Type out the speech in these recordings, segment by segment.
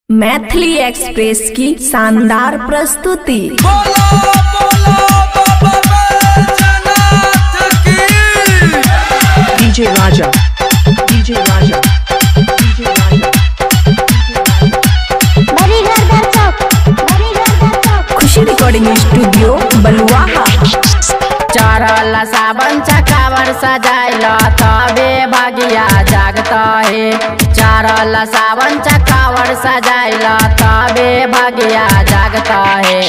Maithili express की शानदार प्रस्तुति। डीजे राजा, डीजे राजा, डीजे राजा। खुशी रिकॉर्डिंग स्टूडियो बलुआहा। चढ़ल सावन चकावर सजाइल तबे भगिया जागता है। चढ़ल सावन चकावर सजाइल तबे भगिया जागता है।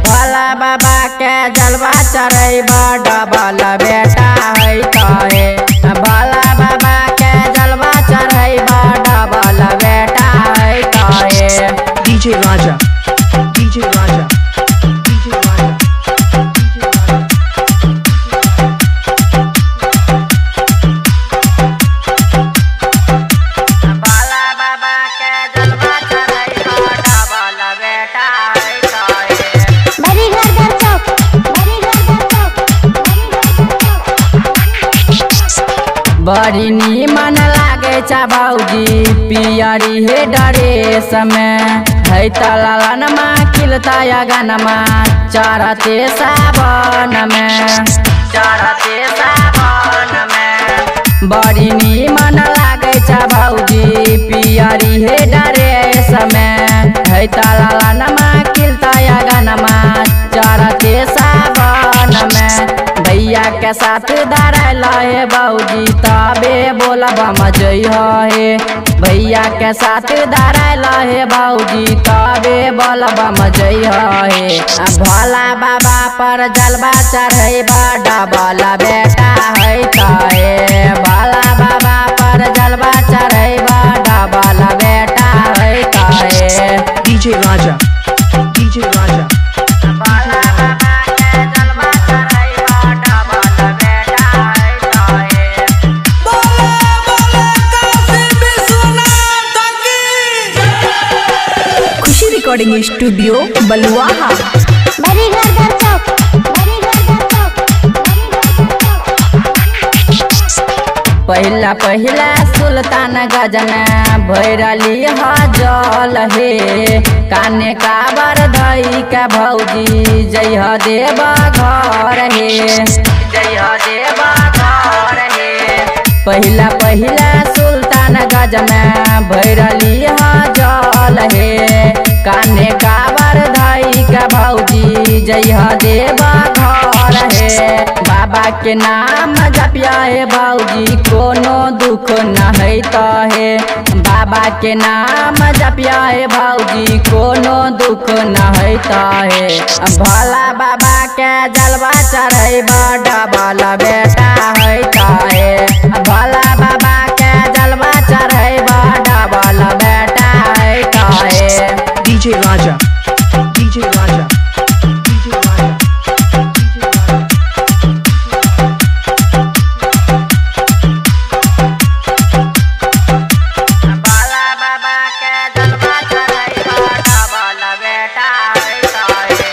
भोला बाबा के जलवा चढ़ब डबल बेटा है कहे। भोला बाबा के जलवा चढ़ब डबल बेटा है कहे। डीजे राजा, डीजे राजा, डीजे राजा। बड़ी नीमन लागे चा भौजी पियरी हे ड्रेस में है तलनमा खिलता गनमा चढ़ते सावन में। चढ़ते सावन में बड़ी नीमन लागे चा भौजी पियरी हे ड्रेस में है तलनमा खिलता गनमा चढ़ते सावन में। भैया के साथ धरल है बौजी तबे बोलब मजई है। भैया के साथ धरल है बौजी तबे बोलब मजई है। भोला बाबा पर जलवा चढ़ब डबल बेटा है कहे। भोला बाबा पर जलवा चढ़ब डबल बेटा है कहे। डीजे राजा, डीजे राजा। रिकॉर्डिंग स्टूडियो बलुआहा। पहिला पहिला सुल्तान गजन भैरली जल हे। काने काबर धई का भौजी जय देव घर हे। जय देव घर हे। पहिला पहिला सुल्तान गजन भैरली जल हे। काने काबर धई का भौजी जय देव घर है। बाबा के नाम जपिया है भौजी कोनो दुख न है। बाबा के नाम जपिया है भौजी कोनो दुख न है। भोला बाबा के जलवा चढ़ब डबल बेटा है कहे। भोला बाबा के जलवा चढ़ब डबल बेटा है कहे। डीजे राजा, डीजे राजा, डीजे राजा। भोला बाबा के जलवा चढ़ब डबल बेटा है कहे।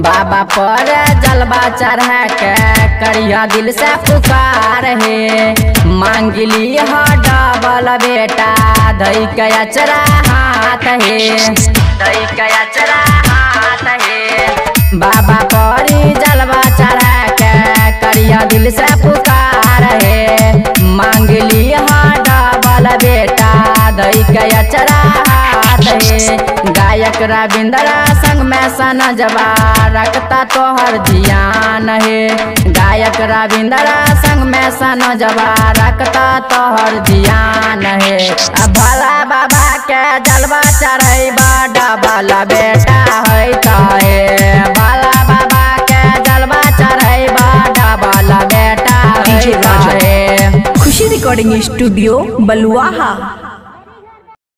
बाबा पर जलवा चढ़ा के करिया दिल से पुकार है। मांगली हो डबल बेटा धई के अचरा हाथ है। धई के अचरा हाथ है। बाबा पर जलवा चढ़ा के करिया दिल से पुकार है। मांगली हो डबल बेटा धई के अचरा हाथ है। गायक रविंद्र संग में सनजवा रखता तोहर ध्यान है। गायक रविंद्र संग में सनजवा रखता तोहर ध्यान है। भोला बाबा के जलवा चढ़ब डबल बेटा है कहे। भोला बाबा के जलवा चढ़ब डबल बेटा है कहे। खुशी रिकॉर्डिंग स्टूडियो बलुआहा।